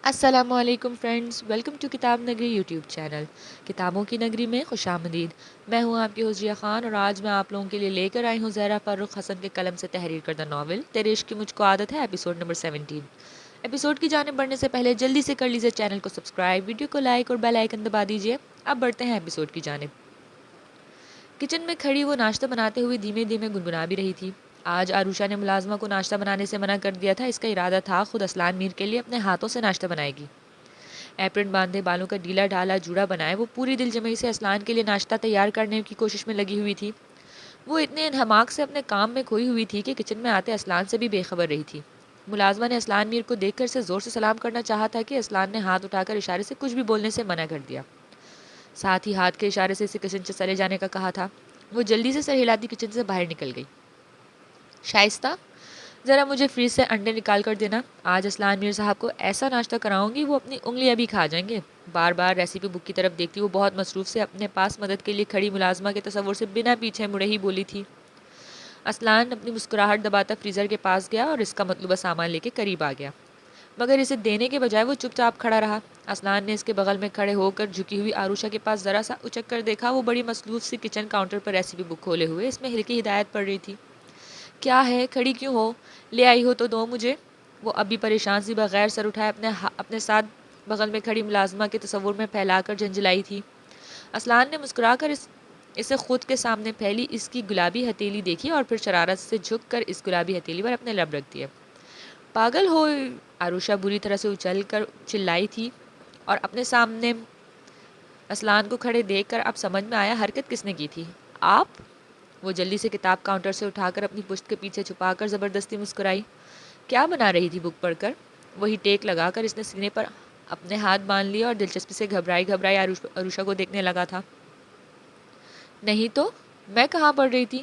السلام علیکم friends, welcome to کتاب نگری یوٹیوب چینل۔ کتابوں کی نگری میں خوش آمدید۔ میں ہوں آپ کی حجیہ خان اور آج میں آپ لوگوں کے لیے لے کر آئی ہوں زہرا فرخ حسن کے قلم سے تحریر کردہ ناول تیرے عشق کی مجھ کو عادت ہے، ایپیسوڈ نمبر 17۔ ایپیسوڈ کی جانب بڑھنے سے پہلے جلدی سے کر لیجیے چینل کو سبسکرائب، ویڈیو کو لائک اور بیل آئیکن دبا دیجیے۔ اب بڑھتے ہیں ایپیسوڈ کی جانب۔ کچن میں کھڑی وہ ناشتہ بناتے ہوئے دھیمے دھیمے گنگنا بھی رہی تھی۔ آج آروشا نے ملازمہ کو ناشتہ بنانے سے منع کر دیا تھا۔ اس کا ارادہ تھا خود اسلان میر کے لیے اپنے ہاتھوں سے ناشتہ بنائے گی۔ ایپرن باندھے، بالوں کا ڈھیلا ڈھالا جوڑا بنائے، وہ پوری دل جمعی سے اسلان کے لیے ناشتہ تیار کرنے کی کوشش میں لگی ہوئی تھی۔ وہ اتنے انہماک سے اپنے کام میں کھوئی ہوئی تھی کہ کچن میں آتے اسلان سے بھی بے خبر رہی تھی۔ ملازمہ نے اسلان میر کو دیکھ کر اسے زور سے سلام کرنا چاہا تھا کہ اسلان نے ہاتھ اٹھا کر اشارے سے کچھ بھی بولنے سے منع کر دیا۔ ساتھ ہی ہاتھ کے اشارے سے اسے کچن سے چلے جانے کا کہا تھا۔ وہ جلدی سے سر ہلاتی کچن سے باہر نکل گئی۔ شائستہ، ذرا مجھے فریج سے انڈے نکال کر دینا۔ آج اسلان میر صاحب کو ایسا ناشتہ کراؤں گی وہ اپنی انگلیاں بھی کھا جائیں گے۔ بار بار ریسیپی بک کی طرف دیکھتی وہ بہت مصروف سے اپنے پاس مدد کے لیے کھڑی ملازمہ کے تصور سے بنا پیچھے مڑے ہی بولی تھی۔ اسلان اپنی مسکراہٹ دباتا فریزر کے پاس گیا اور اس کا مطلوبہ سامان لے کے قریب آ گیا، مگر اسے دینے کے بجائے وہ چپ چاپ کھڑا رہا۔ اسلان نے اس کے بغل میں کھڑے ہو کر جھکی ہوئی آروشا کے پاس ذرا سا اچک کر دیکھا۔ وہ بڑی مصروف سی کچن کاؤنٹر پر ریسیپی بک کھولے ہوئے اس میں ہلکی ہدایت پڑھ رہی تھی۔ کیا ہے، کھڑی کیوں ہو؟ لے آئی ہو تو دو مجھے۔ وہ اب بھی پریشان سی بغیر سر اٹھائے اپنے ساتھ بغل میں کھڑی ملازمہ کے تصور میں پھیلا کر جھنجھلائی تھی۔ اسلان نے مسکرا کر اسے خود کے سامنے پھیلی اس کی گلابی ہتھیلی دیکھی اور پھر شرارت سے جھک کر اس گلابی ہتھیلی پر اپنے لب رکھ دیے۔ پاگل ہو؟ آروشا بری طرح سے اچھل کر چلائی تھی اور اپنے سامنے اسلان کو کھڑے دیکھ کر اب سمجھ میں آیا حرکت کس نے کی تھی۔ آپ؟ وہ جلدی سے کتاب کاؤنٹر سے اٹھا کر اپنی پشت کے پیچھے چھپا کر زبردستی مسکرائی۔ کیا بنا رہی تھی بک پڑھ کر؟ وہی ٹیک لگا کر اس نے سینے پر اپنے ہاتھ باندھ لیے اور دلچسپی سے گھبرائی گھبرائی آروشا کو دیکھنے لگا تھا۔ نہیں تو میں کہاں پڑھ رہی تھی؟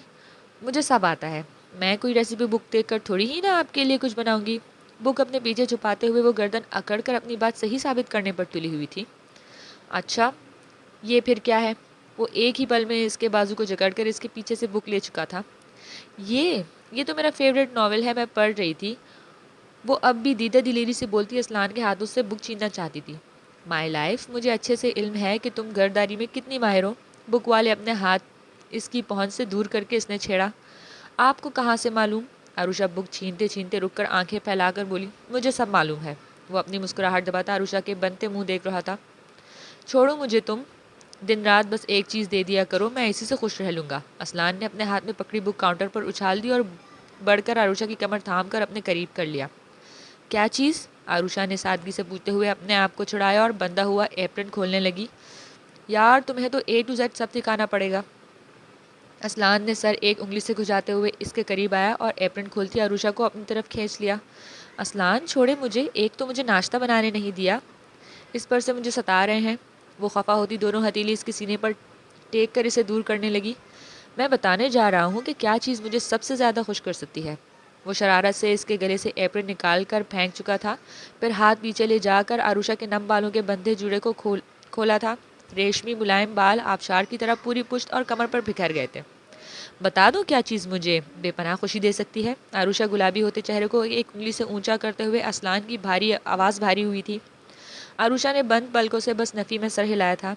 مجھے سب آتا ہے۔ میں کوئی ریسیپی بک دیکھ کر تھوڑی ہی نا آپ کے لیے کچھ بناؤں گی۔ بک اپنے پیچھے چھپاتے ہوئے وہ گردن اکڑ کر اپنی بات صحیح ثابت کرنے پر تلی ہوئی تھی۔ اچھا، یہ پھر کیا ہے؟ وہ ایک ہی پل میں اس کے بازو کو جکڑ کر اس کے پیچھے سے بک لے چکا تھا۔ یہ تو میرا فیوریٹ ناول ہے، میں پڑھ رہی تھی۔ وہ اب بھی دیدہ دلیری سے بولتی اسلان کے ہاتھوں سے بک چھیننا چاہتی تھی۔ مائی لائف، مجھے اچھے سے علم ہے کہ تم گرداری میں کتنی ماہر ہو۔ بک والے اپنے ہاتھ اس کی پہنچ سے دور کر کے اس نے چھیڑا۔ آپ کو کہاں سے معلوم؟ آروشا بک چھینتے چھینتے رک کر آنکھیں پھیلا کر بولی۔ مجھے سب معلوم ہے۔ وہ اپنی مسکراہٹ دباتا آروشا کے بنتے منہ دیکھ رہا تھا۔ چھوڑو مجھے تم، دن رات بس ایک چیز دے دیا کرو، میں اسی سے خوش رہ لوں گا۔ اسلان نے اپنے ہاتھ میں پکڑی بک کاؤنٹر پر اچھال دی اور بڑھ کر آروشا کی کمر تھام کر اپنے قریب کر لیا۔ کیا چیز؟ آروشا نے سادگی سے پوچھتے ہوئے اپنے آپ کو چھڑایا اور بندھا ہوا ایپرن کھولنے لگی۔ یار تمہیں تو A to Z سب سکھانا پڑے گا۔ اسلان نے سر ایک انگلی سے گھجاتے ہوئے اس کے قریب آیا اور ایپرن کھولتی آروشا کو اپنی طرف کھینچ لیا۔ اسلان چھوڑے مجھے، ایک تو مجھے ناشتہ بنانے نہیں دیا، اس پر سے مجھے ستا رہے ہیں۔ وہ خفا ہوتی دونوں ہتھیلی اس کے سینے پر ٹیک کر اسے دور کرنے لگی۔ میں بتانے جا رہا ہوں کہ کیا چیز مجھے سب سے زیادہ خوش کر سکتی ہے۔ وہ شرارت سے اس کے گلے سے ایپرن نکال کر پھینک چکا تھا، پھر ہاتھ پیچھے لے جا کر آروشا کے نم بالوں کے بندھے جوڑے کو کھولا تھا۔ ریشمی ملائم بال آبشار کی طرح پوری پشت اور کمر پر بکھر گئے تھے۔ بتا دو کیا چیز مجھے بے پناہ خوشی دے سکتی ہے؟ آروشا گلابی ہوتے چہرے کو ایک انگلی سے اونچا کرتے ہوئے اسلان کی آواز بھاری ہوئی تھی۔ آروشا نے بند پلکوں سے بس نفی میں سر ہلایا تھا۔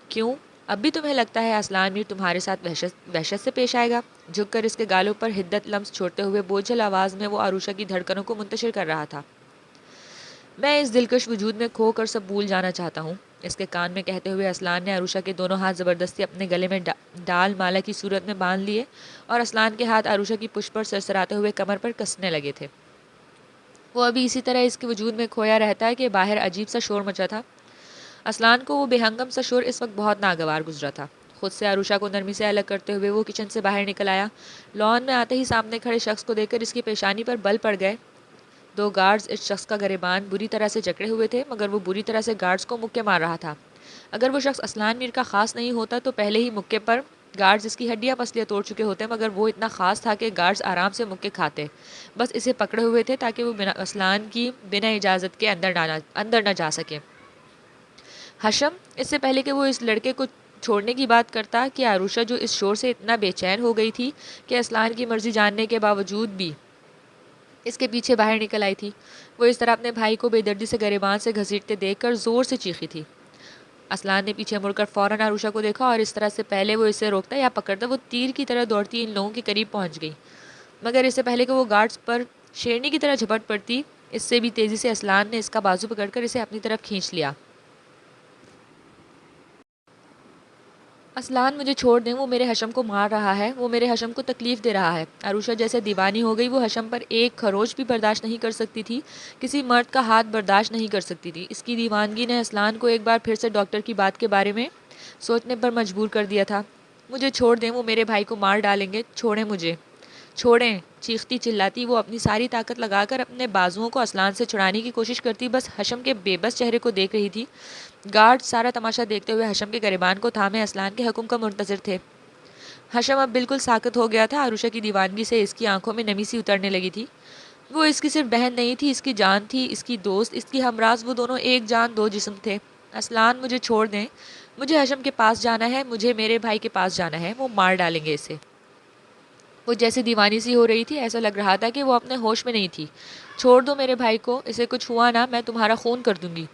کیوں؟ اب بھی تمہیں لگتا ہے اسلان میر تمہارے ساتھ وحشت سے پیش آئے گا؟ جھک کر اس کے گالوں پر حدت لمس چھوڑتے ہوئے بوجھل آواز میں وہ آروشا کی دھڑکنوں کو منتشر کر رہا تھا۔ میں اس دلکش وجود میں کھو کر سب بھول جانا چاہتا ہوں، اس کے کان میں کہتے ہوئے اسلان نے آروشا کے دونوں ہاتھ زبردستی اپنے گلے میں ڈال مالا کی صورت میں باندھ لیے اور اسلان کے ہاتھ آروشا کی پشت پر سرسراتے ہوئے کمر پر کسنے لگے تھے۔ وہ ابھی اسی طرح اس کے وجود میں کھویا رہتا ہے کہ باہر عجیب سا شور مچا تھا۔ اسلان کو وہ بے ہنگم سا شور اس وقت بہت ناگوار گزرا تھا۔ خود سے آروشا کو نرمی سے الگ کرتے ہوئے وہ کچن سے باہر نکل آیا۔ لان میں آتے ہی سامنے کھڑے شخص کو دیکھ کر اس کی پیشانی پر بل پڑ گئے۔ دو گارڈز اس شخص کا گریبان بری طرح سے جکڑے ہوئے تھے، مگر وہ بری طرح سے گارڈز کو مکے مار رہا تھا۔ اگر وہ شخص اسلان میر کا خاص نہیں ہوتا تو پہلے ہی مکے پر گارڈز اس کی ہڈیاں پسلیاں توڑ چکے ہوتے، مگر وہ اتنا خاص تھا کہ گارڈز آرام سے مکے کھاتے، بس اسے پکڑے ہوئے تھے تاکہ وہ اسلان کی بنا اجازت کے اندر نہ جا سکے۔ حشم، اس سے پہلے کہ وہ اس لڑکے کو چھوڑنے کی بات کرتا کہ آروشا جو اس شور سے اتنا بے چین ہو گئی تھی کہ اسلان کی مرضی جاننے کے باوجود بھی اس کے پیچھے باہر نکل آئی تھی۔ وہ اس طرح اپنے بھائی کو بے دردی سے گریبان سے گھسیٹتے دیکھ کر زور سے چیخی تھی۔ اسلان نے پیچھے مڑ کر فوراً عروشہ کو دیکھا اور اس طرح سے پہلے وہ اسے روکتا یا پکڑتا وہ تیر کی طرح دوڑتی ان لوگوں کے قریب پہنچ گئی، مگر اس سے پہلے کہ وہ گارڈز پر شیرنی کی طرح جھپٹ پڑتی، اس سے بھی تیزی سے اسلان نے اس کا بازو پکڑ کر اسے اپنی طرف کھینچ لیا۔ اسلان مجھے چھوڑ دیں، وہ میرے حشم کو مار رہا ہے، وہ میرے حشم کو تکلیف دے رہا ہے۔ عروشہ جیسے دیوانی ہو گئی، وہ حشم پر ایک خروش بھی برداشت نہیں کر سکتی تھی، کسی مرد کا ہاتھ برداشت نہیں کر سکتی تھی۔ اس کی دیوانگی نے اسلان کو ایک بار پھر سے ڈاکٹر کی بات کے بارے میں سوچنے پر مجبور کر دیا تھا۔ مجھے چھوڑ دیں، وہ میرے بھائی کو مار ڈالیں گے، چھوڑیں مجھے، چھوڑیں، چیختی چلاتی وہ اپنی ساری طاقت لگا کر اپنے بازوؤں کو اسلان سے چھڑانے کی کوشش کرتی، بس حشم کے بے بس چہرے کو دیکھ رہی تھی۔ گارڈ سارا تماشا دیکھتے ہوئے حشم کے گریبان کو تھامے اسلان کے حکم کا منتظر تھے۔ حشم اب بالکل ساکت ہو گیا تھا۔ عروشہ کی دیوانگی سے اس کی آنکھوں میں نمی سی اترنے لگی تھی۔ وہ اس کی صرف بہن نہیں تھی، اس کی جان تھی، اس کی دوست، اس کی ہمراز، وہ دونوں ایک جان دو جسم تھے۔ اسلان مجھے چھوڑ دیں، مجھے حشم کے پاس جانا ہے، مجھے میرے بھائی کے پاس جانا ہے، وہ مار ڈالیں گے اسے۔ وہ جیسے دیوانی سی ہو رہی تھی، ایسا لگ رہا تھا کہ وہ اپنے ہوش میں نہیں تھی۔ چھوڑ دو میرے بھائی کو، اسے کچھ ہوا نا میں تمہارا خون کر دوں گی،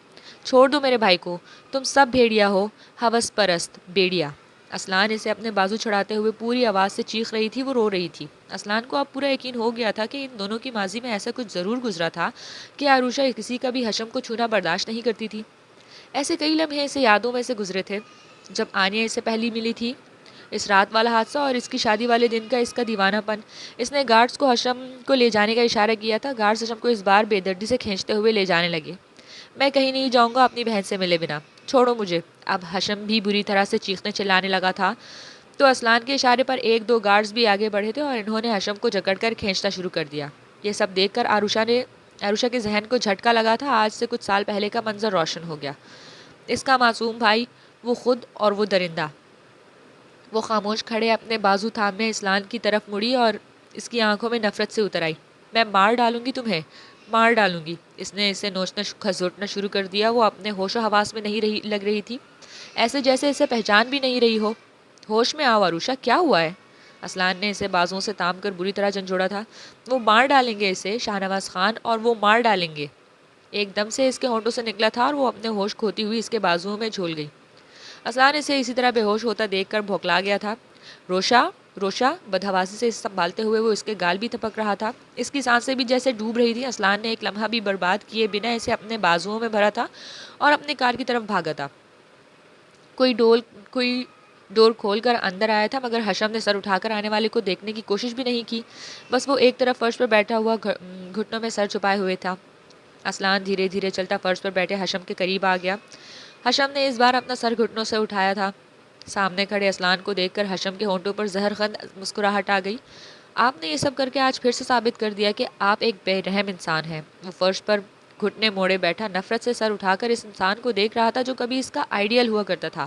چھوڑ دو میرے بھائی کو، تم سب بھیڑیا ہو، ہوس پرست بھیڑیا۔ اسلان اسے اپنے بازو چھڑاتے ہوئے پوری آواز سے چیخ رہی تھی، وہ رو رہی تھی۔ اسلان کو اب پورا یقین ہو گیا تھا کہ ان دونوں کی ماضی میں ایسا کچھ ضرور گزرا تھا کہ عروشہ کسی کا بھی حشم کو چھونا برداشت نہیں کرتی تھی۔ ایسے کئی لمحے اسے یادوں میں سے گزرے تھے، جب آنیا اس سے پہلی ملی تھی، اس رات والا حادثہ اور اس کی شادی والے دن کا اس کا دیوانہ پن۔ اس نے گارڈز کو حشم کو لے جانے کا اشارہ کیا تھا۔ گارڈز حشم کو اس بار بے دردی سے کھینچتے ہوئے لے جانے لگے۔ میں کہیں نہیں جاؤں گا اپنی بہن سے ملے بنا، چھوڑو مجھے۔ اب حشم بھی بری طرح سے چیخنے چلانے لگا تھا، تو اسلان کے اشارے پر ایک دو گارڈز بھی آگے بڑھے تھے اور انہوں نے حشم کو جکڑ کر کھینچنا شروع کر دیا۔ یہ سب دیکھ کر عروشہ کے ذہن کو جھٹکا لگا تھا۔ آج سے کچھ سال پہلے کا منظر روشن ہو گیا۔ اس کا معصوم بھائی، وہ خود اور وہ درندہ۔ وہ خاموش کھڑے اپنے بازو تھامے اسلان کی طرف مڑی اور اس کی آنکھوں میں نفرت سے اتر آئی۔ میں مار ڈالوں گی تمہیں، مار ڈالوں گی۔ اس نے اسے نوچنا کھسوٹنا شروع کر دیا۔ وہ اپنے ہوش و حواس میں نہیں لگ رہی تھی، ایسے جیسے اسے پہچان بھی نہیں رہی ہو۔ ہوش میں آؤ عروشہ، کیا ہوا ہے؟ اسلان نے اسے بازوؤں سے تام کر بری طرح جھنجھوڑا تھا۔ وہ مار ڈالیں گے اسے، شاہنواز خان، اور وہ مار ڈالیں گے۔ ایک دم سے اس کے ہونٹوں سے نکلا تھا اور وہ اپنے ہوش کھوتی ہوئی اس کے بازوؤں میں جھول گئی۔ اسلان اسے اسی طرح بے ہوش ہوتا دیکھ کر بھوکلا گیا تھا۔ روشا، روشا، بدحواسی سے سنبھالتے ہوئے وہ اس کے گال بھی تھپک رہا تھا۔ اس کی سانسیں بھی جیسے ڈوب رہی تھیں۔ اسلان نے ایک لمحہ بھی برباد کیے بنا اسے اپنے بازوؤں میں بھرا تھا اور اپنے کار کی طرف بھاگا تھا۔ کوئی ڈور کھول کر اندر آیا تھا، مگر حشم نے سر اٹھا کر آنے والے کو دیکھنے کی کوشش بھی نہیں کی۔ بس وہ ایک طرف فرش پر بیٹھا ہوا گھٹنوں میں سر چھپائے ہوئے تھا۔ اسلان دھیرے دھیرے چلتا فرش پر بیٹھے حشم کے قریب آ گیا۔ حشم نے اس بار اپنا سر گھٹنوں سے اٹھایا تھا۔ سامنے کھڑے اسلان کو دیکھ کر حشم کے ہونٹوں پر زہر خند مسکراہٹ آ گئی۔ آپ نے یہ سب کر کے آج پھر سے ثابت کر دیا کہ آپ ایک بے رحم انسان ہیں۔ وہ فرش پر گھٹنے موڑے بیٹھا نفرت سے سر اٹھا کر اس انسان کو دیکھ رہا تھا جو کبھی اس کا آئیڈیل ہوا کرتا تھا،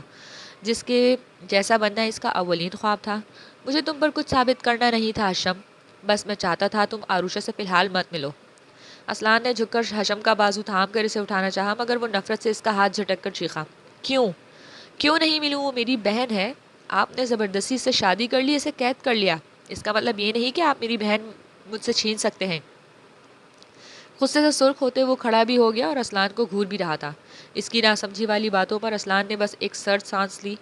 جس کے جیسا بننا اس کا اولین خواب تھا۔ مجھے تم پر کچھ ثابت کرنا نہیں تھا حشم، بس میں چاہتا تھا تم عروشہ سے فی الحال مت ملو۔ اسلان نے جھک کر حشم کا بازو تھام کر اسے اٹھانا چاہا، مگر وہ نفرت سے اس کا ہاتھ جھٹک کر چیخا، کیوں نہیں ملوں؟ وہ میری بہن ہے، آپ نے زبردستی سے شادی کر لی، اسے قید کر لیا، اس کا مطلب یہ نہیں کہ آپ میری بہن مجھ سے چھین سکتے ہیں۔ غصے سے سرخ ہوتے وہ کھڑا بھی ہو گیا اور اسلان کو گھور بھی رہا تھا۔ اس کی ناسمجھی والی باتوں پر اسلان نے بس ایک سرد سانس لی۔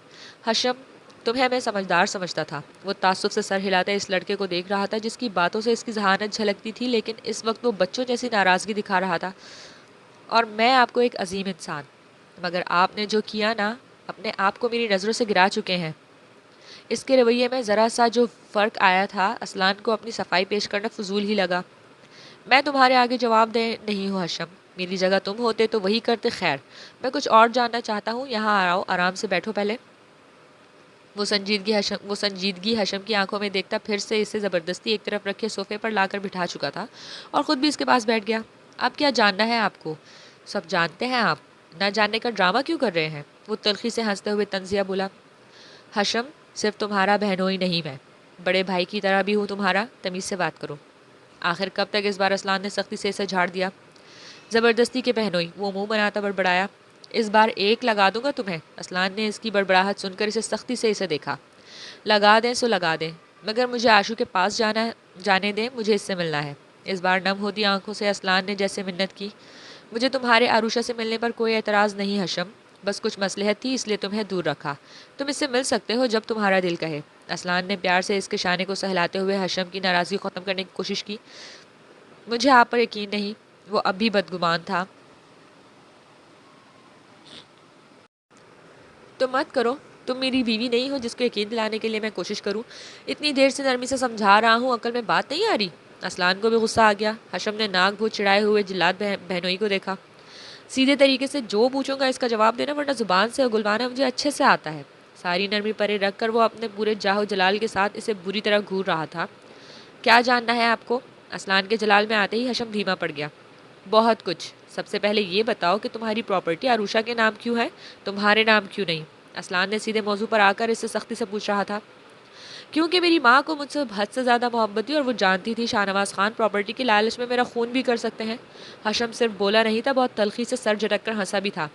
حشم، تمہیں میں سمجھدار سمجھتا تھا۔ وہ تعصب سے سر ہلاتے اس لڑکے کو دیکھ رہا تھا جس کی باتوں سے اس کی ذہانت جھلکتی تھی، لیکن اس وقت وہ بچوں جیسی ناراضگی دکھا رہا تھا۔ اور میں آپ کو ایک عظیم انسان، مگر آپ نے جو کیا نا، اپنے آپ کو میری نظروں سے گرا چکے ہیں۔ اس کے رویے میں ذرا سا جو فرق آیا تھا، اسلان کو اپنی صفائی پیش کرنا فضول ہی لگا۔ میں تمہارے آگے جواب دہ نہیں ہوں حشم، میری جگہ تم ہوتے تو وہی کرتے۔ خیر، میں کچھ اور جاننا چاہتا ہوں، یہاں آؤ، آرام سے بیٹھو پہلے۔ وہ سنجیدگی حشم کی آنکھوں میں دیکھتا پھر سے اسے زبردستی ایک طرف رکھے صوفے پر لا کر بٹھا چکا تھا اور خود بھی اس کے پاس بیٹھ گیا۔ اب کیا جاننا ہے آپ کو؟ سب جانتے ہیں آپ، نہ جاننے کا ڈرامہ کیوں کر رہے ہیں؟ وہ تلخی سے ہنستے ہوئے طنزیہ بولا۔ حشم، صرف تمہارا بہنوئی نہیں، میں بڑے بھائی کی طرح بھی ہوں تمہارا، تمیز سے بات کرو۔ آخر کب تک؟ اس بار اسلان نے سختی سے اسے جھاڑ دیا۔ زبردستی کے بہنوئی، وہ منہ بناتا بڑبڑایا۔ اس بار ایک لگا دوں گا تمہیں۔ اسلان نے اس کی بڑبڑاہٹ سن کر اسے سختی سے اسے دیکھا۔ لگا دیں سو لگا دیں، مگر مجھے آشو کے پاس جانے دیں، مجھے اس سے ملنا ہے۔ اس بار نم ہوتی آنکھوں سے اسلان نے جیسے منت کی، مجھے تمہارے عروشہ سے ملنے پر کوئی اعتراض نہیں حشم، بس کچھ مصلحت تھی اس لیے تمہیں دور رکھا، تم اس سے مل سکتے ہو جب تمہارا دل کہے۔ اسلان نے پیار سے اس کے شانے کو سہلاتے ہوئے حشم کی ناراضگی ختم کرنے کی کوشش کی۔ مجھے آپ پر یقین نہیں، وہ اب بھی بدگمان تھا۔ تو مت کرو، تم میری بیوی نہیں ہو جس کو یقین دلانے کے لیے میں کوشش کروں، اتنی دیر سے نرمی سے سمجھا رہا ہوں، عقل میں بات نہیں آ رہی۔ اسلان کو بھی غصہ آ گیا۔ حشم نے ناک بھوت چڑھائے ہوئے جلاد بہنوئی کو دیکھا۔ سیدھے طریقے سے جو پوچھوں گا اس کا جواب دینا، ورنہ زبان سے اگلوانا مجھے اچھے سے آتا ہے۔ ساری نرمی پرے رکھ کر وہ اپنے پورے جاہو جلال کے ساتھ اسے بری طرح گھور رہا تھا۔ کیا جاننا ہے آپ کو؟ اسلان کے جلال میں آتے ہی حشم دھیما پڑ گیا۔ بہت کچھ۔ سب سے پہلے یہ بتاؤ کہ تمہاری پراپرٹی عروشہ کے نام کیوں ہے، تمہارے نام کیوں نہیں؟ اسلان نے سیدھے موضوع پر آ کر اس سے سختی سے پوچھ رہا تھا۔ کیونکہ میری ماں کو مجھ سے حد سے زیادہ محبت تھی اور وہ جانتی تھی شاہ نواز خان پراپرٹی کے لالچ میں میرا خون بھی کر سکتے ہیں۔ حشم صرف بولا نہیں تھا، بہت تلخی سے سر جھٹک کر ہنسا بھی تھا۔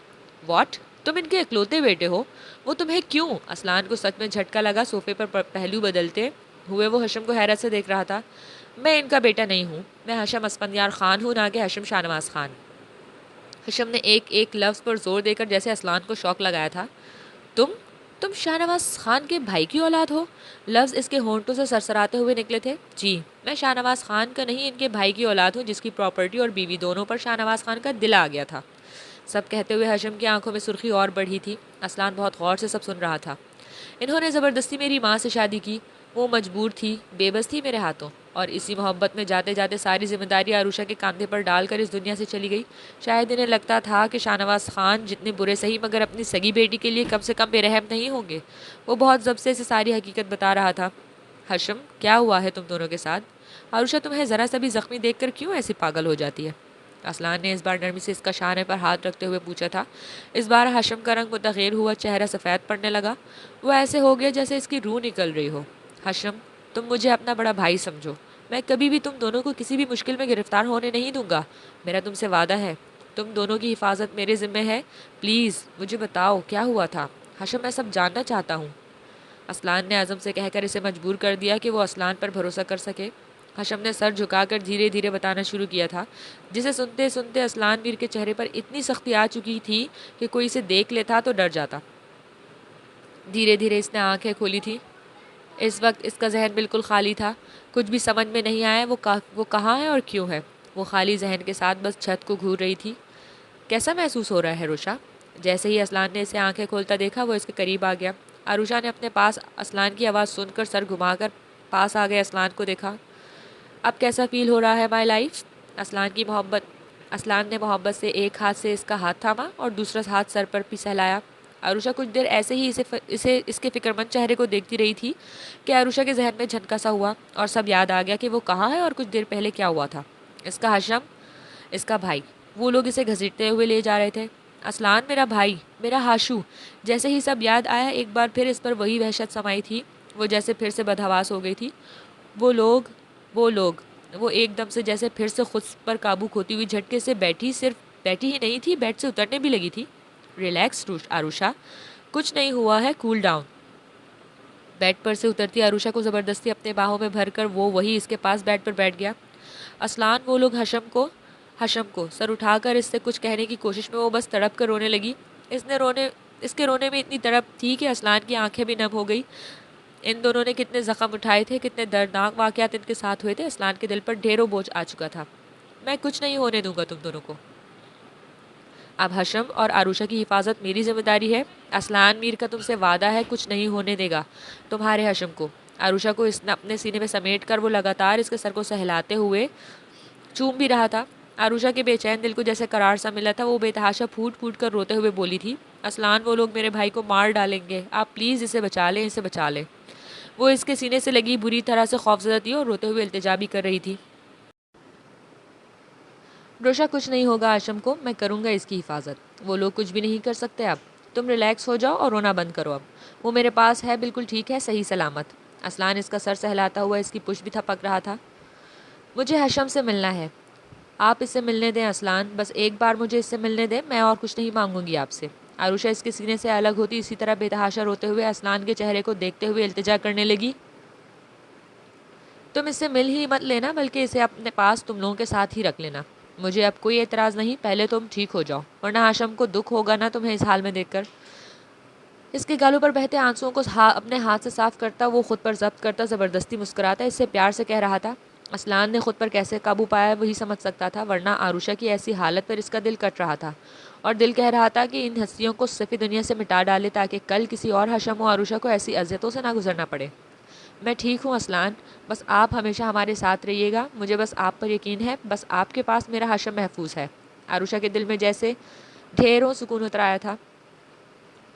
واٹ؟ تم ان کے اکلوتے بیٹے ہو؟ وہ تمہیں کیوں؟ اسلان کو سچ میں جھٹکا لگا۔ صوفے پر پہلو بدلتے ہوئے وہ حشم کو حیرت سے دیکھ رہا تھا۔ میں ان کا بیٹا نہیں ہوں، میں حشم اسفندیار خان ہوں، نہ کہ حشم شاہ نواز خان۔ حشم نے ایک ایک لفظ پر زور دے کر جیسے اسلان کو شوق لگایا تھا۔ تم شاہ نواز خان کے بھائی کی اولاد ہو؟ لفظ اس کے ہونٹوں سے سرسراتے ہوئے نکلے تھے۔ جی، میں شاہ نواز خان کا نہیں، ان کے بھائی کی اولاد ہوں، جس کی پراپرٹی اور بیوی دونوں پر شاہ نواز خان کا دل آ گیا تھا۔ سب کہتے ہوئے حشم کی آنکھوں میں سرخی اور بڑھی تھی۔ اسلان بہت غور سے سب سن رہا تھا۔ انہوں نے زبردستی میری ماں سے شادی کی، وہ مجبور تھی، بے بس تھی میرے ہاتھوں، اور اسی محبت میں جاتے جاتے ساری ذمہ داری عروشہ کے کاندھے پر ڈال کر اس دنیا سے چلی گئی۔ شاید انہیں لگتا تھا کہ شاہ نواز خان جتنے برے سہی مگر اپنی سگی بیٹی کے لیے کم سے کم بے رحم نہیں ہوں گے۔ وہ بہت ضبط سے اسے ساری حقیقت بتا رہا تھا۔ حشم، کیا ہوا ہے تم دونوں کے ساتھ؟ عروشہ تمہیں ذرا سا بھی زخمی دیکھ کر کیوں ایسی پاگل ہو جاتی ہے؟ اسلان نے اس بار نرمی سے اس کا شانے پر ہاتھ رکھتے ہوئے پوچھا تھا۔ اس بار حشم کا رنگ متغیر ہوا، چہرہ سفید پڑنے لگا۔ وہ ایسے ہو گیا جیسے اس کی روح نکل رہی ہو۔ حشم، تم مجھے اپنا بڑا بھائی سمجھو، میں کبھی بھی تم دونوں کو کسی بھی مشکل میں گرفتار ہونے نہیں دوں گا۔ میرا تم سے وعدہ ہے، تم دونوں کی حفاظت میرے ذمہ ہے۔ پلیز مجھے بتاؤ کیا ہوا تھا؟ حشم، میں سب جاننا چاہتا ہوں۔ اسلان نے عزم سے کہہ کر اسے مجبور کر دیا کہ وہ اسلان پر بھروسہ کر سکے۔ حشم نے سر جھکا کر دھیرے دھیرے بتانا شروع کیا تھا، جسے سنتے سنتے اسلان میر کے چہرے پر اتنی سختی آ چکی تھی کہ کوئی اسے دیکھ لیتا تو ڈر جاتا۔ دھیرے دھیرے اس نے آنکھیں کھولی تھی۔ اس وقت اس کا ذہن بالکل خالی تھا، کچھ بھی سمجھ میں نہیں آیا وہ کہاں ہے اور کیوں ہے۔ وہ خالی ذہن کے ساتھ بس چھت کو گھور رہی تھی۔ کیسا محسوس ہو رہا ہے روشا؟ جیسے ہی اسلان نے اسے آنکھیں کھولتا دیکھا وہ اس کے قریب آ گیا۔ عروشہ نے اپنے پاس اسلان کی آواز سن کر سر گھما کر پاس آ گئے اسلان کو دیکھا۔ اب کیسا فیل ہو رہا ہے مائی لائف؟ اسلان نے محبت سے ایک ہاتھ سے اس کا ہاتھ تھاما اور دوسرا ہاتھ سر پر بھی سہلایا۔ عروشہ کچھ دیر ایسے ہی اس کے فکر مند چہرے کو دیکھتی رہی تھی کہ عروشہ کے ذہن میں جھٹکا سا ہوا اور سب یاد آ گیا کہ وہ کہاں ہے اور کچھ دیر پہلے کیا ہوا تھا۔ اس کا حشم، اس کا بھائی، وہ لوگ اسے گھسیٹتے ہوئے لے جا رہے تھے۔ اسلان، میرا بھائی، میرا ہاشو۔ جیسے ہی سب یاد آیا ایک بار پھر اس پر وہی وحشت سمائی تھی، وہ جیسے پھر سے بدحواس ہو گئی تھی۔ وہ لوگ وہ ایک دم سے جیسے پھر سے خود پر قابو کھوتی ہوئی جھٹکے سے بیٹھی، صرف بیٹھی ہی نہیں تھی، بیڈ سے اترنے بھی لگی تھی۔ ریلیکس عروشہ، کچھ نہیں ہوا ہے، کول ڈاؤن۔ بیڈ پر سے اترتی عروشہ کو زبردستی اپنے باہوں میں بھر کر وہ وہی اس کے پاس بیڈ پر بیٹھ گیا۔ اسلان، وہ لوگ حشم کو سر اٹھا کر اس سے کچھ کہنے کی کوشش میں وہ بس تڑپ کر رونے لگی۔ اس کے رونے میں اتنی تڑپ تھی کہ اسلان کی آنکھیں بھی نم ہو گئی۔ ان دونوں نے کتنے زخم اٹھائے تھے، کتنے دردناک واقعات ان کے ساتھ ہوئے تھے، اسلان کے دل پر ڈھیروں بوجھ آ چکا تھا۔ میں کچھ نہیں ہونے دوں گا تم دونوں کو۔ اب حشم اور عروشہ کی حفاظت میری ذمہ داری ہے۔ اسلان میر کا تم سے وعدہ ہے کچھ نہیں ہونے دے گا تمہارے حشم کو۔ عروشہ کو اس نے اپنے سینے میں سمیٹ کر وہ لگاتار اس کے سر کو سہلاتے ہوئے چوم بھی رہا تھا۔ عروشہ کے بے چین دل کو جیسے قرار سا ملا تھا، وہ بے تحاشا پھوٹ پھوٹ کر روتے ہوئے بولی تھی، اسلان، وہ لوگ میرے بھائی کو مار ڈالیں گے، آپ پلیز اسے بچا لیں، اسے بچا لیں۔ وہ اس کے سینے سے لگی بری طرح سے خوفزدہ تھی اور روتے ہوئے التجا بھی کر رہی تھی۔ روشا، کچھ نہیں ہوگا حشم کو، میں کروں گا اس کی حفاظت، وہ لوگ کچھ بھی نہیں کر سکتے۔ اب تم ریلیکس ہو جاؤ اور رونا بند کرو۔ اب وہ میرے پاس ہے، بالکل ٹھیک ہے، صحیح سلامت۔ اسلان اس کا سر سہلاتا ہوا اس کی پشت بھی تھپک رہا تھا۔ مجھے حشم سے ملنا ہے، آپ اس سے ملنے دیں اسلان، بس ایک بار مجھے اس سے ملنے دیں، میں اور کچھ نہیں مانگوں گی آپ سے۔ عروشہ اس کے سینے سے الگ ہوتی اسی طرح بے تحاشا روتے ہوئے اسلان کے چہرے کو دیکھتے ہوئے التجا کرنے لگی۔ تم اس سے مل ہی مت لینا، بلکہ اسے اپنے پاس تم لوگوں کے ساتھ ہی رکھ لینا۔ مجھے اب کوئی اعتراض نہیں، پہلے تم ٹھیک ہو جاؤ، ورنہ ہاشم کو دکھ ہوگا نا تمہیں اس حال میں دیکھ کر۔ اس کے گالوں پر بہتے آنسوؤں کو اپنے ہاتھ سے صاف کرتا، وہ خود پر ضبط کرتا زبردستی مسکراتا اس سے پیار سے کہہ رہا تھا۔ اسلان نے خود پر کیسے قابو پایا وہی سمجھ سکتا تھا، ورنہ آروشا کی ایسی حالت پر اس کا دل کٹ رہا تھا، اور دل کہہ رہا تھا کہ ان ہستیوں کو صفی دنیا سے مٹا ڈالے تاکہ کل کسی اور ہاشم و آروشا کو ایسی اذیتوں سے نہ گزرنا پڑے۔ میں ٹھیک ہوں اسلان، بس آپ ہمیشہ ہمارے ساتھ رہیے گا، مجھے بس آپ پر یقین ہے، بس آپ کے پاس میرا ہاشم محفوظ ہے۔ آروشا کے دل میں جیسے ڈھیروں سکون اتر آیا تھا۔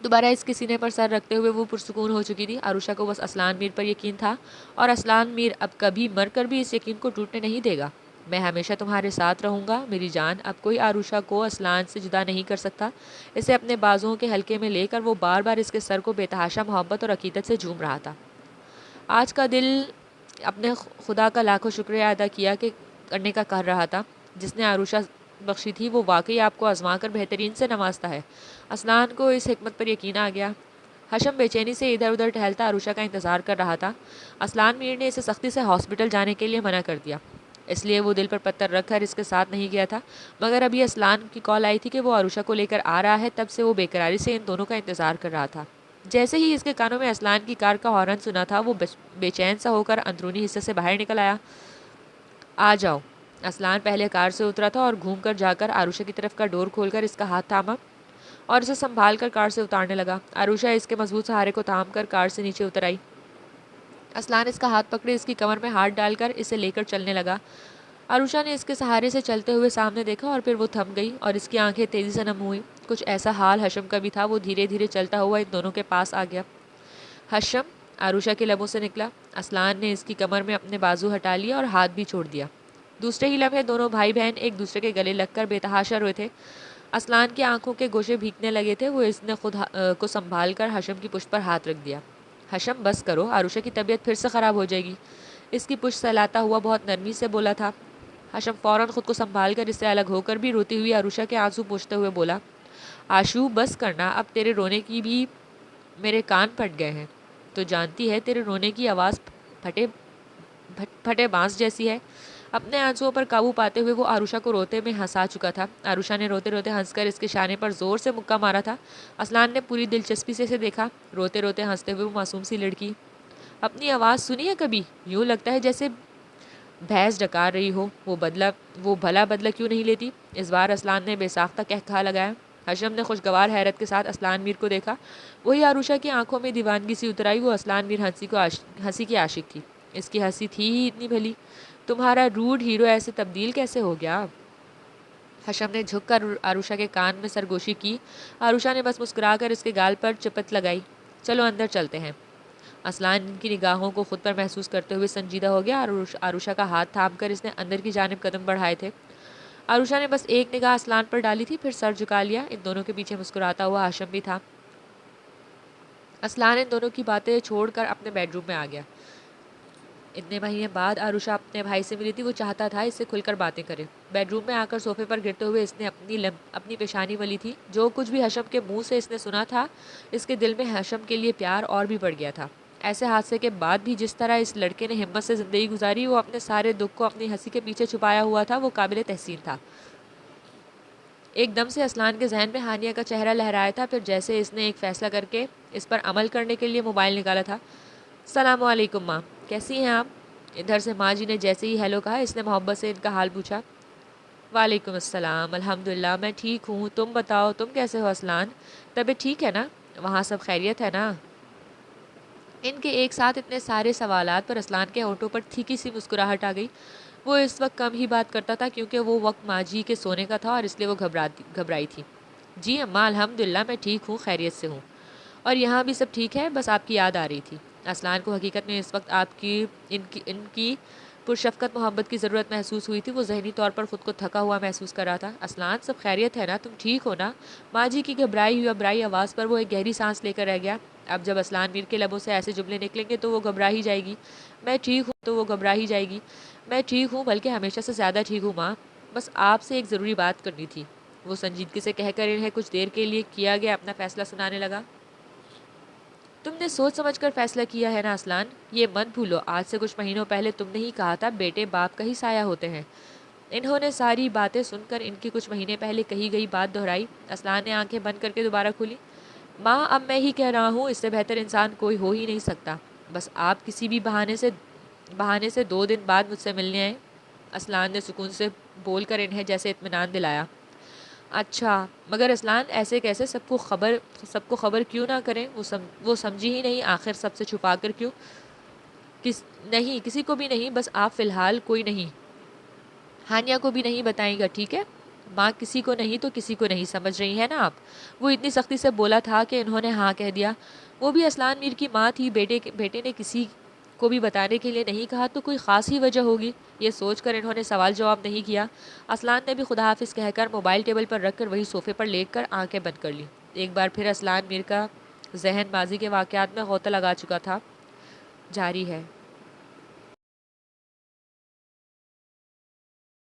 دوبارہ اس کے سینے پر سر رکھتے ہوئے وہ پرسکون ہو چکی تھی۔ آروشا کو بس اسلان میر پر یقین تھا، اور اسلان میر اب کبھی مر کر بھی اس یقین کو ٹوٹنے نہیں دے گا۔ میں ہمیشہ تمہارے ساتھ رہوں گا میری جان۔ اب کوئی آروشا کو اسلان سے جدا نہیں کر سکتا۔ اسے اپنے بازوؤں کے حلقے میں لے کر وہ بار بار اس کے سر کو بے تحاشا محبت اور عقیدت سے جھوم رہا تھا۔ آج کا دل اپنے خدا کا لاکھوں شکریہ ادا کرنے کا کر رہا تھا، جس نے آروشا بخشی تھی، وہ واقعی آپ کو آزما کر بہترین سے نوازتا ہے۔ اسلان کو اس حکمت پر یقین آ گیا۔ ہاشم بے چینی سے ادھر ادھر ٹہلتا آروشا کا انتظار کر رہا تھا۔ اسلان میر نے اسے سختی سے ہاسپٹل جانے کے لیے منع کر دیا، اس لیے وہ دل پر پتھر رکھ کر اس کے ساتھ نہیں گیا تھا، مگر ابھی اسلان کی کال آئی تھی کہ وہ آروشا کو لے کر آ رہا ہے، تب سے وہ بے قراری سے ان دونوں کا انتظار کر رہا تھا۔ جیسے ہی اس کے کانوں میں اسلان کی کار کا ہارن سنا تھا، وہ بے چین سا ہو کر اندرونی حصے سے باہر نکل آیا۔ آ جاؤ۔ اسلان پہلے کار سے اترا تھا اور گھوم کر جا کر آروشا کی طرف کا ڈور کھول کر اس کا ہاتھ تھاما اور اسے سنبھال کر کار سے اتارنے لگا۔ آروشا اس کے مضبوط سہارے کو تھام کر کار سے نیچے اتر آئی۔ اسلان اس کا ہاتھ پکڑے اس کی کمر میں ہاتھ ڈال کر اسے لے کر چلنے لگا۔ آروشا نے اس کے سہارے سے چلتے ہوئے سامنے دیکھا اور پھر وہ تھم گئی اور اس کی آنکھیں تیزی سے نم ہوئی۔ کچھ ایسا حال ہاشم کا بھی تھا، وہ دھیرے دھیرے چلتا ہوا ان دونوں کے پاس آ گیا۔ ہاشم، آروشا کے لبوں سے نکلا۔ اسلان نے اس کی کمر میں اپنے بازو ہٹا لیا اور ہاتھ بھی چھوڑ دیا۔ دوسرے ہی لمحے دونوں بھائی بہن ایک دوسرے کے گلے لگ کر بے تحاشا روئے تھے۔ اسلان کی آنکھوں کے گوشے بھیگنے لگے تھے، وہ اس نے خود کو سنبھال کر ہاشم کی پشت پر ہاتھ رکھ دیا۔ ہاشم بس کرو، آروشا کی طبیعت پھر سے خراب ہو جائے گی، اس کی پشت سہلاتا ہوا بہت نرمی سے بولا تھا۔ ہاشم فوراً خود کو سنبھال کر اس سے الگ ہو کر بھی روتی ہوئی آروشا کے آنسو پوچھتے ہوئے بولا، آشو بس کرنا، اب تیرے رونے کی بھی میرے کان پھٹ گئے ہیں، تو جانتی ہے تیرے رونے کی آواز پھٹے بانس جیسی ہے۔ اپنے آنسوؤں پر قابو پاتے ہوئے وہ آروشا کو روتے میں ہنسا چکا تھا۔ آروشا نے روتے روتے ہنس کر اس کے شانے پر زور سے مکہ مارا تھا۔ اسلان نے پوری دلچسپی سے اسے دیکھا، روتے روتے ہنستے ہوئے وہ معصوم سی لڑکی۔ اپنی آواز سنی ہے کبھی؟ یوں لگتا ہے جیسے بھینس ڈکار رہی ہو۔ وہ بھلا بدلہ کیوں نہیں لیتی؟ اس بار اسلان نے بے ساختہ قہقہا لگایا۔ ہاشم نے خوشگوار حیرت کے ساتھ اسلان میر کو دیکھا۔ وہی آروشا کی آنکھوں میں دیوانگی سی اتر آئی۔ وہ اسلان میر ہنسی کی عاشق تھی، اس کی ہنسی تھی ہی اتنی بھلی۔ تمہارا روڈ ہیرو ایسے تبدیل کیسے ہو گیا؟ ہاشم نے جھک کر آروشا کے کان میں سرگوشی کی۔ آروشا نے بس مسکرا کر اس کے گال پر چپت لگائی۔ چلو اندر چلتے ہیں۔ اسلان کی نگاہوں کو خود پر محسوس کرتے ہوئے سنجیدہ ہو گیا۔ آروشا کا ہاتھ تھام کر اس نے اندر کی جانب قدم بڑھائے تھے۔ آروشا نے بس ایک نگاہ اسلان پر ڈالی تھی، پھر سر جھکا لیا۔ ان دونوں کے پیچھے مسکراتا ہوا ہاشم بھی تھا۔ اسلان ان دونوں کی باتیں چھوڑ کر اپنے بیڈ روم میں آ گیا۔ اتنے مہینے بعد آروشا اپنے بھائی سے ملی تھی، وہ چاہتا تھا اس سے کھل کر باتیں کرے۔ بیڈ روم میں آ کر صوفے پر گرتے ہوئے اس نے اپنی پیشانی ملی تھی۔ جو کچھ بھی ہاشم کے منہ سے اس نے سنا تھا، اس کے دل میں ہاشم کے لیے پیار اور بھی بڑھ گیا تھا۔ ایسے حادثے کے بعد بھی جس طرح اس لڑکے نے ہمت سے زندگی گزاری، وہ اپنے سارے دکھ کو اپنی ہنسی کے پیچھے چھپایا ہوا تھا، وہ قابل تحسین تھا۔ ایک دم سے اسلان کے ذہن میں ہانیہ کا چہرہ لہرایا تھا، پھر جیسے اس نے ایک فیصلہ کر کے اس پر عمل کرنے کے لیے موبائل نکالا تھا۔ السلام علیکم ماں، کیسی ہیں آپ؟ ادھر سے ماں جی نے جیسے ہی ہیلو کہا، اس نے محبت سے ان کا حال پوچھا۔ وعلیکم السلام، الحمدللہ میں ٹھیک ہوں، تم بتاؤ تم کیسے ہو اسلان؟ طبیعت ٹھیک ہے نا؟ وہاں سب خیریت ہے نا؟ ان کے ایک ساتھ اتنے سارے سوالات پر اسلان کے ہونٹوں پر تھیکی سی مسکراہٹ آ گئی۔ وہ اس وقت کم ہی بات کرتا تھا کیونکہ وہ وقت ماں جی کے سونے کا تھا اور اس لیے وہ گھبرائی تھی۔ جی اماں، الحمدللہ میں ٹھیک ہوں، خیریت سے ہوں، اور یہاں بھی سب ٹھیک ہے، بس آپ کی یاد آ رہی تھی۔ اسلان کو حقیقت میں اس وقت ان کی پرشفقت محبت کی ضرورت محسوس ہوئی تھی۔ وہ ذہنی طور پر خود کو تھکا ہوا محسوس کر رہا تھا۔ اسلان، سب خیریت ہے نا؟ تم ٹھیک ہو نا؟ ماں جی کی گھبرائی آواز پر وہ ایک گہری سانس لے کر رہ گیا۔ اب جب اسلان میر کے لبوں سے ایسے جملے نکلیں گے تو وہ گھبرا ہی جائے گی۔ میں ٹھیک ہوں تو وہ گھبرا ہی جائے گی۔ میں ٹھیک ہوں، بلکہ ہمیشہ سے زیادہ ٹھیک ہوں ماں، بس آپ سے ایک ضروری بات کرنی تھی۔ وہ سنجیدگی سے کہہ کر انہیں کچھ دیر کے لیے کیا گیا اپنا فیصلہ سنانے لگا۔ تم نے سوچ سمجھ کر فیصلہ کیا ہے نا اسلان؟ یہ مت بھولو، آج سے کچھ مہینوں پہلے تم نے ہی کہا تھا بیٹے باپ کا ہی سایہ ہوتے ہیں۔ انہوں نے ساری باتیں سن کر ان کی کچھ مہینے پہلے کہی گئی بات دہرائی۔ اسلان نے آنکھیں بند کر کے دوبارہ کھولی۔ ماں، اب میں ہی کہہ رہا ہوں، اس سے بہتر انسان کوئی ہو ہی نہیں سکتا۔ بس آپ کسی بھی بہانے سے 2 دن بعد مجھ سے ملنے آئیں۔ اسلان نے سکون سے بول کر انہیں جیسے اطمینان دلایا۔ اچھا، مگر اسلان ایسے کیسے؟ سب کو خبر کیوں نہ کریں؟ وہ سمجھی ہی نہیں، آخر سب سے چھپا کر کیوں؟ نہیں، کسی کو بھی نہیں، بس آپ فی الحال کوئی نہیں، ہانیہ کو بھی نہیں بتائیں گا، ٹھیک ہے؟ ماں، کسی کو نہیں تو کسی کو نہیں، سمجھ رہی ہے نا آپ؟ وہ اتنی سختی سے بولا تھا کہ انہوں نے ہاں کہہ دیا۔ وہ بھی اسلان میر کی ماں تھی، بیٹے نے کسی کو بھی بتانے کے لیے نہیں کہا تو کوئی خاص ہی وجہ ہوگی، یہ سوچ کر انہوں نے سوال جواب نہیں کیا۔ اسلان نے بھی خدا حافظ کہہ کر موبائل ٹیبل پر رکھ کر وہی صوفے پر لیٹ کر آنکھیں بند کر لی۔ ایک بار پھر اسلان میر کا ذہن ماضی کے واقعات میں غوطہ لگا چکا تھا۔ جاری ہے۔